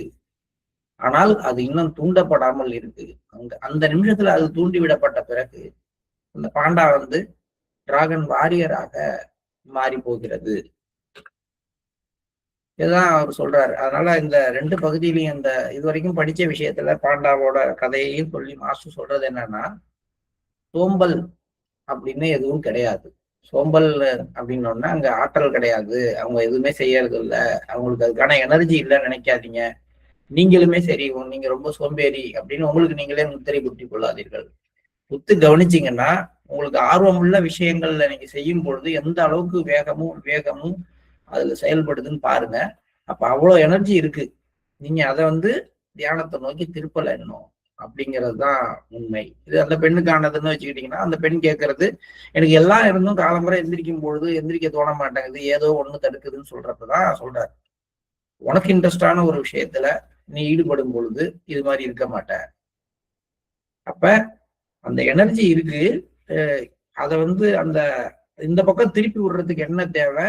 ஆனால் அது இன்னும் தூண்டப்படாமல் இருக்கு. அந்த நிமிஷத்துல அது தூண்டி விடப்பட்ட பிறகு அந்த பாண்டா டிராகன் வாரியராக மாறி போகிறது. இதுதான் அவர் சொல்றாரு. அதனால இந்த 2 பகுதியிலையும் இந்த இதுவரைக்கும் படிச்ச விஷயத்துல பாண்டாவோட கதையையும் சொல்லி மாஸ்டர் சொல்றது என்னன்னா, சோம்பல் அப்படின்னு எதுவும் கிடையாது. சோம்பல் அப்படின்னோடனே அங்க ஆற்றல் கிடையாது, அவங்க எதுவுமே செய்யறது இல்லை, அவங்களுக்கு அதுக்கான எனர்ஜி இல்லைன்னு நினைக்காதீங்க. நீங்களுமே சரி, நீங்க ரொம்ப சோம்பேறி அப்படின்னு உங்களுக்கு நீங்களே முத்திரை குத்தி கொள்ளாதீர்கள். குத்து கவனிச்சிங்கன்னா உங்களுக்கு ஆர்வம் உள்ள விஷயங்கள்ல நீங்க செய்யும் பொழுது எந்த அளவுக்கு வேகமும் அதுல செயல்படுதுன்னு பாருங்க. அப்ப அவ்வளவு எனர்ஜி இருக்கு. நீங்க அதை தியானத்தை நோக்கி திருப்பல இன்னும் அப்படிங்கிறது தான் உண்மை. இது அந்த பெண்ணுக்கானதுன்னு வச்சுக்கிட்டீங்கன்னா, அந்த பெண் கேட்கறது, எனக்கு எல்லாம் இருந்தும் காலம்பரை எந்திரிக்கும் பொழுது எந்திரிக்க தோண மாட்டேங்குது, ஏதோ ஒண்ணு தடுக்குதுன்னு சொல்றதுதான் சொல்றாரு. உனக்கு இன்ட்ரெஸ்டான ஒரு விஷயத்துல நீ ஈடுபடும் பொழுது இது மாதிரி இருக்க மாட்ட. அப்ப அந்த எனர்ஜி இருக்கு. அதை அந்த இந்த பக்கம் திருப்பி விடுறதுக்கு என்ன தேவை?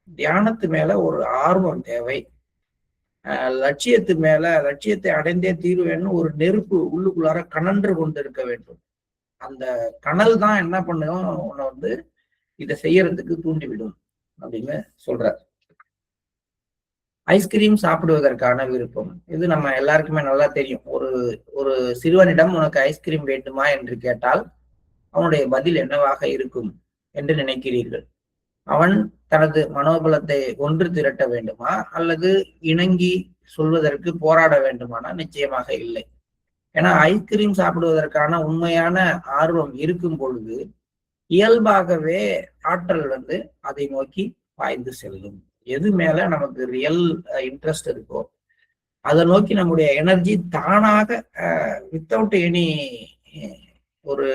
தியானத்து மேல ஒரு ஆர்வம் தேவை. லட்சியத்தை அடைந்தே தீர்வேன்னு ஒரு நெருப்பு உள்ளுக்குள்ளார கனன்று கொண்டு இருக்க வேண்டும். அந்த கனல் தான் என்ன பண்ணும், உன்னை இதை செய்யறதுக்கு தூண்டிவிடும் அப்படின்னு சொல்றார். ஐஸ்கிரீம் சாப்பிடுவதற்கான விருப்பம், இது நம்ம எல்லாருக்குமே நல்லா தெரியும். ஒரு சிறுவனிடம் உனக்கு ஐஸ்கிரீம் வேண்டுமா என்று கேட்டால் அவனுடைய பதில் என்னவாக இருக்கும் என்று நினைக்கிறீர்கள்? அவன் தனது மனோபலத்தை ஒன்று திரட்ட வேண்டுமா அல்லது இணங்கி சொல்வதற்கு போராட வேண்டுமானா? நிச்சயமாக இல்லை. ஏன்னா ஐஸ்கிரீம் சாப்பிடுவதற்கான உண்மையான ஆர்வம் இருக்கும் பொழுது இயல்பாகவே ஆற்றல் அதை நோக்கி பாய்ந்து செல்லும். எது மேல நமக்கு ரியல் இன்ட்ரெஸ்ட் இருக்கோ அதை நோக்கி நம்முடைய எனர்ஜி தானாக வித்தவுட் எனி ஒரு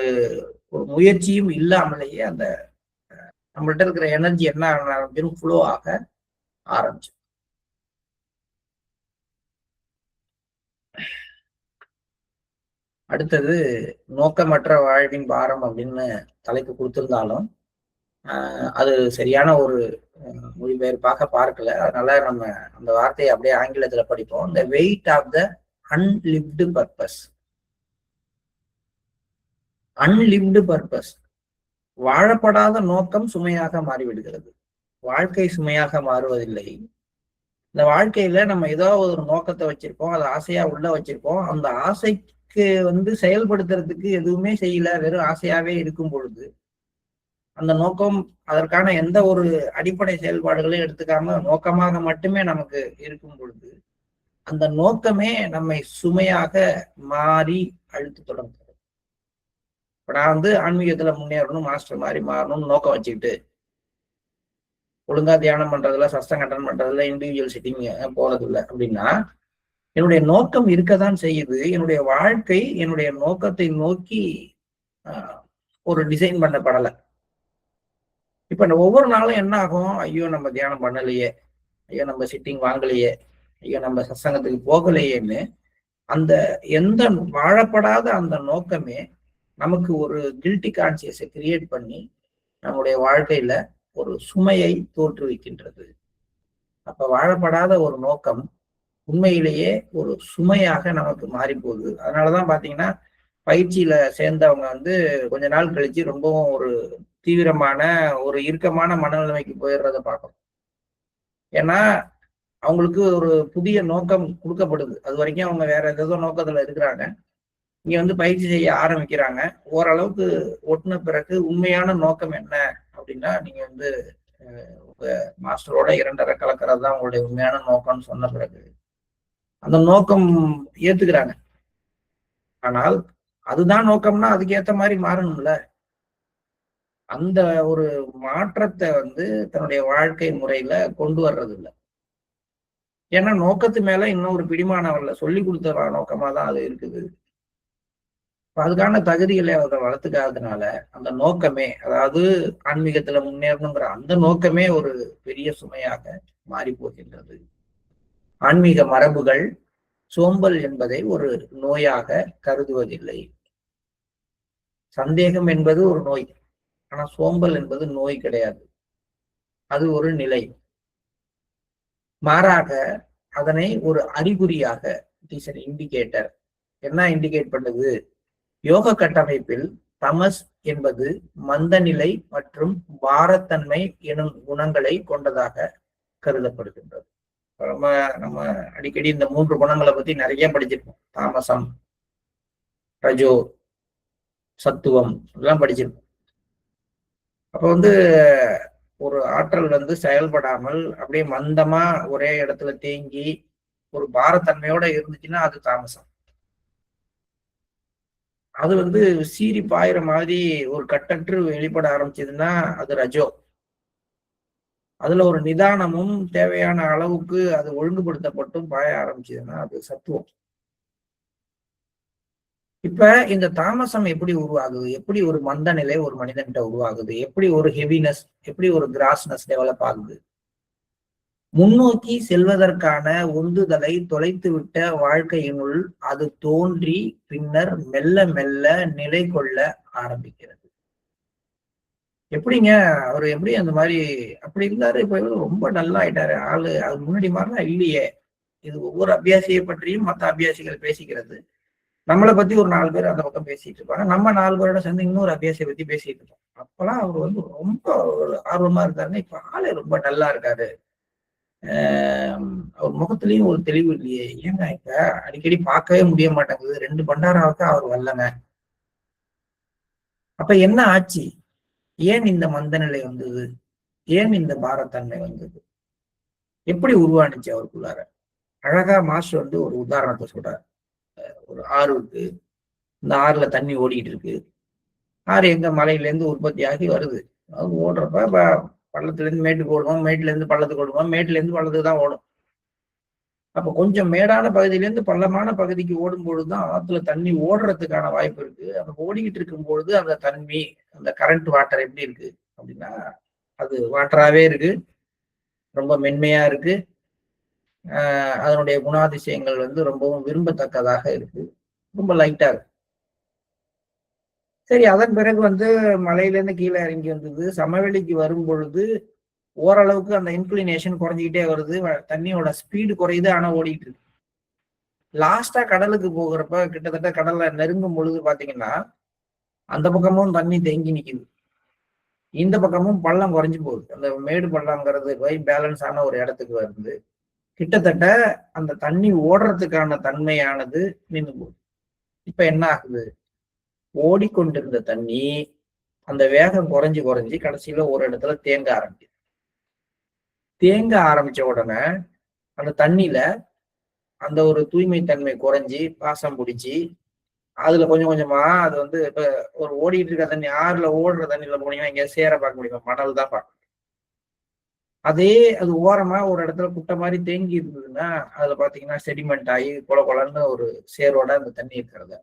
முயற்சியும் இல்லாமலேயே அந்த நம்மள்ட்ட இருக்கிற எனர்ஜி என்ன ஆரம்பிச்சிடும், ஃப்ளோ ஆக ஆரம்பிச்சு. அடுத்தது நோக்கமற்ற வாழ்வின் பாரம் அப்படின்னு தலைப்பு கொடுத்திருந்தாலும் அது சரியான ஒரு மொழிபெயர்ப்பாக பார்க்கல. அதனால நம்ம அந்த வார்த்தையை அப்படியே ஆங்கிலத்துல படிப்போம். the weight of the unlived purpose. Unlived purpose, வாழப்படாத நோக்கம் சுமையாக மாறிவிடுகிறது. வாழ்க்கை சுமையாக மாறுவதில்லை. இந்த வாழ்க்கையில நம்ம ஏதோ ஒரு நோக்கத்தை வச்சிருப்போம், அதை ஆசையா உள்ள வச்சிருப்போம். அந்த ஆசைக்கு செயல்படுத்துறதுக்கு எதுவுமே செய்யல, வெறும் ஆசையாவே இருக்கும் பொழுது அந்த நோக்கம் அதற்கான எந்த ஒரு அடிப்படை செயல்பாடுகளையும் எடுத்துக்காம நோக்கமாக மட்டுமே நமக்கு இருக்கும் பொழுது அந்த நோக்கமே நம்மை சுமையாக மாறி அழுத்து தொடங்குது. இப்ப நான் ஆன்மீகத்துல முன்னேறணும், மாஸ்டர் மாதிரி மாறணும்னு நோக்கம் வச்சுக்கிட்டு ஒழுங்கா தியானம் பண்றதுல, சஸ்தம் அட்டன் பண்றதுல, இண்டிவிஜுவல் சிட்டிங் போறது இல்லை அப்படின்னா என்னுடைய நோக்கம் இருக்கதான் செய்யுது. என்னுடைய வாழ்க்கை என்னுடைய நோக்கத்தை நோக்கி ஒரு டிசைன் பண்ணப்படலை. இப்ப ஒவ்வொரு நாளும் என்ன ஆகும், ஐயோ நம்ம தியானம் பண்ணலையே, ஐயோ நம்ம சிட்டிங் வாங்கலையே, ஐயோ நம்ம சத்சங்கத்துக்கு போகலையேன்னு அந்த எந்த வாழப்படாத அந்த நோக்கமே நமக்கு ஒரு கில்ட்டி கான்சியஸை கிரியேட் பண்ணி நம்முடைய வாழ்க்கையில ஒரு சுமையை தோற்றுவிக்கின்றது. அப்ப வாழப்படாத ஒரு நோக்கம் உண்மையிலேயே ஒரு சுமையாக நமக்கு மாறி போகுது. அதனாலதான் பாத்தீங்கன்னா பயிற்சியில சேர்ந்தவங்க கொஞ்ச நாள் கழிச்சு ரொம்பவும் ஒரு தீவிரமான ஒரு இறுக்கமான மனநிலைமைக்கு போயிடுறத பார்க்கணும். ஏன்னா அவங்களுக்கு ஒரு புதிய நோக்கம் கொடுக்கப்படுது. அது வரைக்கும் அவங்க வேற ஏதோ நோக்கத்துல இருக்கிறாங்க. இங்க பயிற்சி செய்ய ஆரம்பிக்கிறாங்க. ஓரளவுக்கு ஒட்டின பிறகு உண்மையான நோக்கம் என்ன அப்படின்னா, நீங்க உங்க மாஸ்டரோட 2.5 கலக்கிறது தான் உங்களுடைய உண்மையான நோக்கம்னு சொன்ன பிறகு அந்த நோக்கம் ஏத்துக்கிறாங்க. ஆனால் அதுதான் நோக்கம்னா அதுக்கு ஏத்த மாதிரி மாறணும்ல. அந்த ஒரு மாற்றத்தை தன்னுடைய வாழ்க்கை முறையில கொண்டு வர்றது இல்லை. ஏன்னா நோக்கத்து மேல இன்னொரு பிடிமானம் வரல. சொல்லி கொடுத்த நோக்கமா தான் அது இருக்குது. அதுக்கான தகுதிகளை அவர்கள் வளர்த்துக்காததுனால அந்த நோக்கமே, அதாவது ஆன்மீகத்துல முன்னேறணுங்கிற அந்த நோக்கமே ஒரு பெரிய சுமையாக மாறி போகின்றது. ஆன்மீக மரபுகள் சோம்பல் என்பதை ஒரு நோயாக கருதுவதில்லை. சந்தேகம் என்பது ஒரு நோய், ஆனா சோம்பல் என்பது நோய் கிடையாது. அது ஒரு நிலை. மாறாக அதனை ஒரு அறிகுறியாக, இட் இஸ் அன் இண்டிகேட்டர். என்ன இண்டிகேட் பண்ணுது? யோக கட்டமைப்பில் தமஸ் என்பது மந்தநிலை மற்றும் பாரத்தன்மை எனும் குணங்களை கொண்டதாக கருதப்படுகின்றது. நம்ம நம்ம அடிக்கடி இந்த 3 குணங்களை பத்தி நிறைய படிச்சிருக்கோம். தாமசம், ரஜோ, சத்துவம் எல்லாம் படிச்சிருக்கோம். அப்ப ஒரு ஆற்றல் செயல்படாமல் அப்படியே மந்தமா ஒரே இடத்துல தேங்கி ஒரு பாரத்தன்மையோட இருந்துச்சுன்னா அது தாமசம். அது சீறி பாயிற மாதிரி ஒரு கட்டற்று வெளிப்பட ஆரம்பிச்சதுன்னா அது ரஜோ. அதுல ஒரு நிதானமும் தேவையான அளவுக்கு அது ஒழுங்குபடுத்தப்பட்டும் பாய ஆரம்பிச்சதுன்னா அது சத்துவம். இப்ப இந்த தாமசம் எப்படி உருவாகுது? எப்படி ஒரு மந்த நிலை ஒரு மனிதன்கிட்ட உருவாகுது? எப்படி ஒரு ஹெவினஸ், எப்படி ஒரு கிராஸ்னஸ் டெவலப் ஆகுது? முன்னோக்கி செல்வதற்கான உந்துதலை தொலைத்துவிட்ட வாழ்க்கையினுள் அது தோன்றி பின்னர் மெல்ல மெல்ல நிலை கொள்ள ஆரம்பிக்கிறது. எப்படிங்க அவர் எப்படி அந்த மாதிரி அப்படி இருந்தாரு? இப்ப ரொம்ப நல்லா ஆயிட்டாரு ஆளு. அது முன்னாடி மாதிரிலாம் இல்லையே. இது ஒவ்வொரு அபியாசியை பற்றியும் மற்ற அபியாசிகள் பேசிக்கிறது. நம்மளை பத்தி ஒரு 4 பேர் அந்த பக்கம் பேசிட்டு இருப்பாங்க. நம்ம 4 பேரோட சேர்ந்து இன்னொரு அபியாசியை பத்தி பேசிட்டு இருக்கோம். அப்பெல்லாம் அவர் ரொம்ப ஒரு ஆர்வமா இருக்காருன்னா இப்ப ஆளு ரொம்ப நல்லா இருக்காரு. அவர் முகத்திலையும் ஒரு தெளிவு இல்லையே. ஏங்க இப்ப அடிக்கடி பார்க்கவே முடிய மாட்டேங்குது. 2 பண்டாராவுக்கு அவர் வரலங்க. அப்ப என்ன ஆச்சு? ஏன் இந்த மந்த நிலை வந்தது? ஏன் இந்த பாரத்தன்மை வந்தது? எப்படி உருவானுச்சு அவருக்குள்ளார? அழகா மாஸ்டர் ஒரு உதாரணத்தை சொல்றாரு. ஒரு ஆறு இருக்கு. இந்த ஆறுல தண்ணி ஓடிட்டு இருக்கு. ஆறு எங்க மலையில இருந்து உற்பத்தி ஆகி வருது. அது ஓடுறப்ப பள்ளத்துல இருந்து மேட்டுக்கு ஓடுவோம், மேட்டுல இருந்து பள்ளத்துக்கு ஓடுவோம், மேட்டுல இருந்து பள்ளத்துக்கு தான் ஓடும். அப்ப கொஞ்சம் மேடான பகுதியிலேருந்து பள்ளமான பகுதிக்கு ஓடும் பொழுதுதான் ஆத்துல தண்ணி ஓடுறதுக்கான வாய்ப்பு இருக்கு. அந்த ஓடிக்கிட்டு இருக்கும் பொழுது அந்த தண்ணி, அந்த கரண்ட் வாட்டர் எப்படி இருக்கு அப்படின்னா அது வாட்டராகவே இருக்கு, ரொம்ப மென்மையா இருக்கு. அதனுடைய குணாதிசயங்கள் ரொம்பவும் விரும்பத்தக்கதாக இருக்கு, ரொம்ப லைட்டா இருக்கு. சரி, அதன் பிறகு மலையிலேருந்து கீழே இறங்கி வந்தது. சமவெளிக்கு வரும் பொழுது ஓரளவுக்கு அந்த இன்க்ளினேஷன் குறைஞ்சிக்கிட்டே வருது. தண்ணியோட ஸ்பீடு குறையுது, ஆனா ஓடிட்டு இருக்கு. லாஸ்டா கடலுக்கு போகிறப்ப கிட்டத்தட்ட கடலை நெருங்கும் பொழுது பாத்தீங்கன்னா அந்த பக்கமும் தண்ணி தேங்கி நிக்குது, இந்த பக்கமும் பள்ளம் குறைஞ்சு போகுது. அந்த மேடு பள்ளம்ங்கிறது போய் பேலன்ஸ் ஆன ஒரு இடத்துக்கு வருது. கிட்டத்தட்ட அந்த தண்ணி ஓடுறதுக்கான தன்மையானது நின்று போகுது. இப்ப என்ன ஆகுது? ஓடிக்கொண்டிருந்த தண்ணி அந்த வேகம் குறைஞ்சு குறைஞ்சி கடைசியில ஒரு இடத்துல தேங்க ஆரம்பிக்குது. தேங்க ஆரம்பிச்ச உடனே அந்த தண்ணியில அந்த ஒரு தூய்மை தன்மை குறைஞ்சி பாசம் பிடிச்சி அதுல கொஞ்சம் கொஞ்சமா அது இப்ப ஒரு ஓடிட்டு இருக்க தண்ணி, ஆறுல ஓடுற தண்ணியில போனீங்கன்னா இங்க சேர பார்க்க முடியுமா? மணல் தான் பார்க்க. அதே அது ஓரமா ஒரு இடத்துல குட்டை மாதிரி தேங்கி இருந்ததுன்னா அதுல பாத்தீங்கன்னா செடிமெண்ட் ஆகி கொல கொலன்னு ஒரு சேரோட அந்த தண்ணி இருக்கிறது.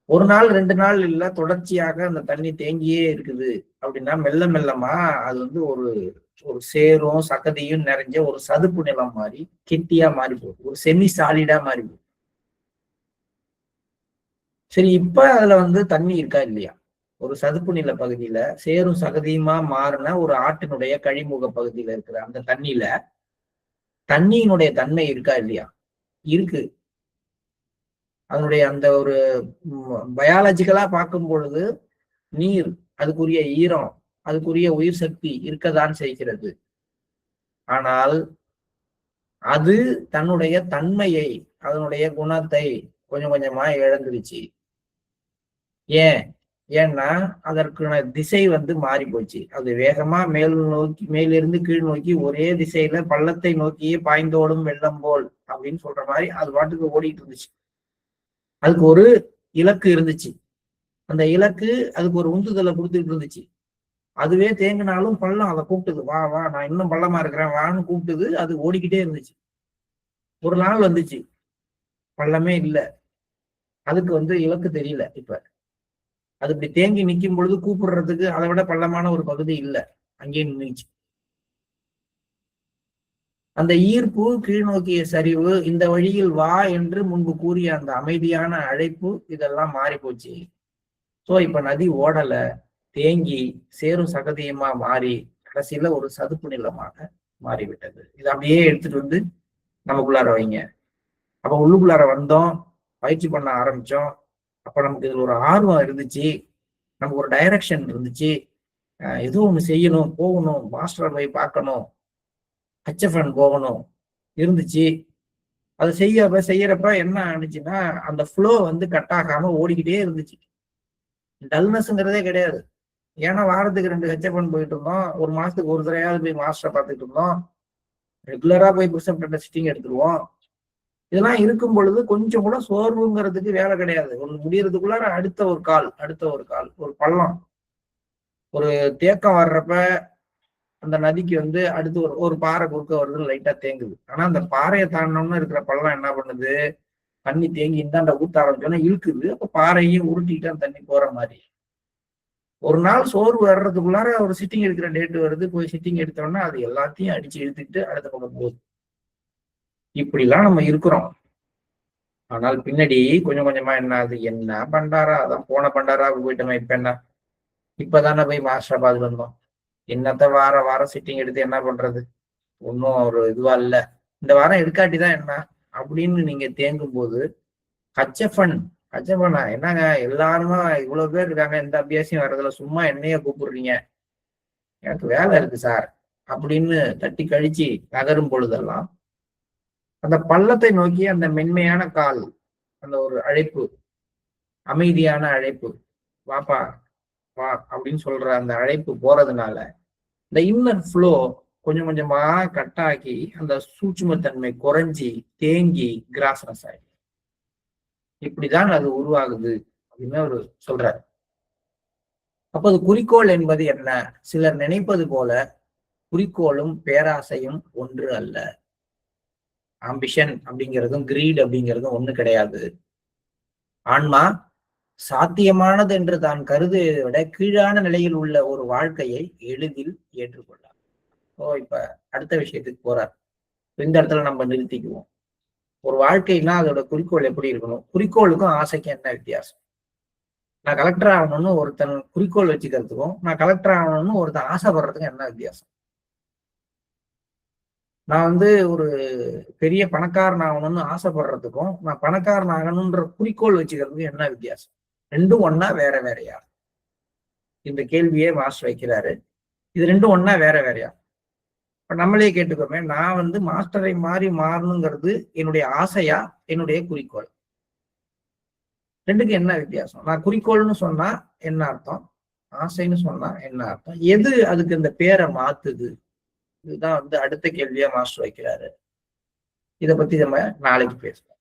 ஒரு நாள் 2 நாள் இல்ல, தொடர்ச்சியாக அந்த தண்ணி தேங்கியே இருக்குது அப்படின்னா மெல்ல மெல்லமா அது ஒரு ஒரு சேரும் சகதியும் நிறைஞ்ச ஒரு சதுப்பு நிலம் மாதிரி கெட்டியா மாறி போகுது, ஒரு செமி சாலிடா மாறி போகுது. சரி, இப்ப அதுல தண்ணி இருக்கா இல்லையா? ஒரு சதுப்பு நில பகுதியில சேரும் சகதியுமா மாறின ஒரு ஆட்டினுடைய கழிமுக பகுதியில இருக்கிற அந்த தண்ணியில தண்ணியினுடைய தன்மை இருக்கா இல்லையா? இருக்கு. அதனுடைய அந்த ஒரு பயாலஜிக்கலா பார்க்கும் பொழுது நீர், அதுக்குரிய ஈரம், அதுக்குரிய உயிர் சக்தி இருக்கதான் செய்கிறது. ஆனால் அது தன்னுடைய தன்மையை, அதனுடைய குணத்தை கொஞ்சம் கொஞ்சமா இழந்துருச்சு. ஏன்? ஏன்னா அதற்கான திசை வந்து மாறி போச்சு. அது வேகமா மேலிருந்து கீழ் நோக்கி ஒரே திசையில பள்ளத்தை நோக்கியே பாய்ந்தோடும் வெள்ளம் போல் அப்படின்னு சொல்ற மாதிரி அது பாட்டுக்கு ஓடிட்டு இருந்துச்சு. அதுக்கு ஒரு இலக்கு இருந்துச்சு. அந்த இலக்கு அதுக்கு ஒரு உந்துதலை கொடுத்துட்டு இருந்துச்சு. அதுவே தேங்கினாலும் பள்ளம் அதை கூப்பிட்டுது, வா வா நான் இன்னும் பள்ளமா இருக்கிறேன் வான்னு கூப்பிட்டுது. அது ஓடிக்கிட்டே இருந்துச்சு. ஒரு நாள் வந்துச்சு, பள்ளமே இல்லை. அதுக்கு வந்து இலக்கு தெரியல. இப்ப அது இப்படி தேங்கி நிற்கும் பொழுது கூப்பிடுறதுக்கு அதை விட பள்ளமான ஒரு பகுதி இல்லை, அங்கேயே நின்றுச்சு. அந்த ஈர்ப்பு, கீழ்நோக்கிய சரிவு, இந்த வழியில் வா என்று முன்பு கூறிய அந்த அமைதியான அழைப்பு, இதெல்லாம் மாறி போச்சு. சோ இப்ப நதி ஓடல, தேங்கி சேரும் சகதியமா மாறி கடைசியில ஒரு சதுப்பு நிலமாக மாறிவிட்டது. இது அப்படியே எடுத்துட்டு வந்து நமக்குள்ளார வைங்க. அப்ப உள்ளுக்குள்ளார வந்தோம், பயிற்சி பண்ண ஆரம்பிச்சோம். அப்ப நமக்கு இதுல ஒரு ஆர்வம் இருந்துச்சு, நமக்கு ஒரு டைரக்ஷன் இருந்துச்சு. ஏதோ ஒண்ணு செய்யணும், போகணும், மாஸ்டரை போய் பார்க்கணும், HFN போகணும் இருந்துச்சு. அதை செய்யறப்ப என்ன ஆனிச்சுன்னா, அந்த ஃப்ளோ வந்து கட் ஆகாம ஓடிக்கிட்டே இருந்துச்சு. டல்னஸ்ங்கிறதே கிடையாது. ஏன்னா வாரத்துக்கு 2 HFN போயிட்டு இருந்தோம், ஒரு மாசத்துக்கு ஒரு தடவையாவது போய் மாஸ்டரை பார்த்துட்டு இருந்தோம், ரெகுலரா போய் ப்ரிசெப்டர்ட்ட சிட்டிங் எடுத்துருவோம். இதெல்லாம் இருக்கும் பொழுது கொஞ்சம் கூட சோர்வுங்கிறதுக்கு வேலை கிடையாது. ஒன்று முடியறதுக்குள்ளார அடுத்த ஒரு கால், ஒரு பள்ளம், ஒரு தேக்கம் வர்றப்ப அந்த நதிக்கு வந்து அடுத்து ஒரு பாறை குறுக்க வருது, லைட்டா தேங்குது. ஆனா அந்த பாறையை தாண்டோம்னு இருக்கிற பள்ளம் என்ன பண்ணுது, தண்ணி தேங்கி இந்தாண்ட ஊத்த ஆரம்பிச்சோன்னா இழுக்குது. அப்ப பாறையும் உருட்டிக்கிட்டா தண்ணி போற மாதிரி. ஒரு நாள் சோர்வு வர்றதுக்குள்ளார ஒரு சிட்டிங் எடுக்கிற டேட் வருது, போய் சிட்டிங் எடுத்தோம்னா அது எல்லாத்தையும் அடிச்சு இழுத்துக்கிட்டு அடுத்த பக்கம் போகுது. இப்படிலாம் நம்ம இருக்கிறோம். ஆனால் பின்னாடி கொஞ்சம் கொஞ்சமா என்ன ஆகுது, என்ன பண்டாரா, அதான் போன பண்டாரா போயிட்டோம். இப்ப என்ன, இப்பதானே போய் மாஸ்டர் பார்த்து வந்தோம், என்னத்த வாரம் சிட்டிங் எடுத்து என்ன பண்றது, ஒன்னும் ஒரு இதுவா இல்ல, இந்த வாரம் எடுக்காட்டிதான் என்ன அப்படின்னு நீங்க தேங்கும் போது HFN என்னங்க எல்லாருமா இவ்வளவு பேர் இருக்காங்க, எந்த அபியாசியும் வர்றதுல, சும்மா என்னைய கூப்பிடுறீங்க, எனக்கு வேலை இருக்கு சார் அப்படின்னு தட்டி கழிச்சு நகரும் பொழுதெல்லாம் அந்த பள்ளத்தை நோக்கி அந்த மென்மையான கால், அந்த ஒரு அழைப்பு, அமைதியான அழைப்பு, வாப்பா வா அப்படின்னு சொல்ற அந்த அழைப்பு போறதுனால இந்த இன்னர் ஃப்ளோ கொஞ்சம் கொஞ்சமா கட்டாக்கி அந்த சூட்சுமத்தன்மை குறைஞ்சி தேங்கி கிராஸ்னஸ் ஆகி இப்படிதான் அது உருவாகுது அப்படின்னு அவர் சொல்றாரு. அப்ப அது குறிக்கோள் என்பது என்ன? சிலர் நினைப்பது போல குறிக்கோளும் பேராசையும் ஒன்று அல்ல. ஆம்பிஷன் அப்படிங்கிறதும் கிரீட் அப்படிங்கிறதும் ஒண்ணு கிடையாது. ஆன்மா சாத்தியமானது என்று தான் கருதுவதை விட கீழான நிலையில் உள்ள ஒரு வாழ்க்கையை எளிதில் ஏற்றுக்கொள்ளார். இப்ப அடுத்த விஷயத்துக்கு போறார். இந்த இடத்துல நம்ம நிறுத்திக்குவோம். ஒரு வாழ்க்கைன்னா அதோட குறிக்கோள் எப்படி இருக்கணும்? குறிக்கோளுக்கும் ஆசைக்கும் என்ன வித்தியாசம்? நான் கலெக்டர் ஆகணும்னு ஒருத்தன் குறிக்கோள் வச்சுக்கிறதுக்கும் நான் கலெக்டர் ஆகணும்னு ஒருத்தன் ஆசைப்படுறதுக்கும் என்ன வித்தியாசம்? நான் வந்து ஒரு பெரிய பணக்காரன் ஆகணும்னு ஆசைப்படுறதுக்கும் நான் பணக்காரன் ஆகணும்ன்ற குறிக்கோள் வச்சுக்கிறதுக்கும் என்ன வித்தியாசம்? ரெண்டும் ஒன்னா வேற வேறையா? இந்த கேள்வியே மாஸ்டர் வைக்கிறாரு. இது ரெண்டும் ஒன்னா வேற வேறையா? இப்ப நம்மளே கேட்டுக்கோமே, நான் வந்து மாஸ்டரை மாறணுங்கிறது என்னுடைய ஆசையா, என்னுடைய குறிக்கோள்? ரெண்டுக்கும் என்ன வித்தியாசம்? நான் குறிக்கோள்னு சொன்னா என்ன அர்த்தம், ஆசைன்னு சொன்னா என்ன அர்த்தம்? எது அதுக்கு இந்த பேரை மாத்துது? இதுதான் வந்து அடுத்த கேள்வியா மாஸ்டர் வைக்கிறாரு. இதை பத்தி நம்ம நாளைக்கு பேசலாம்.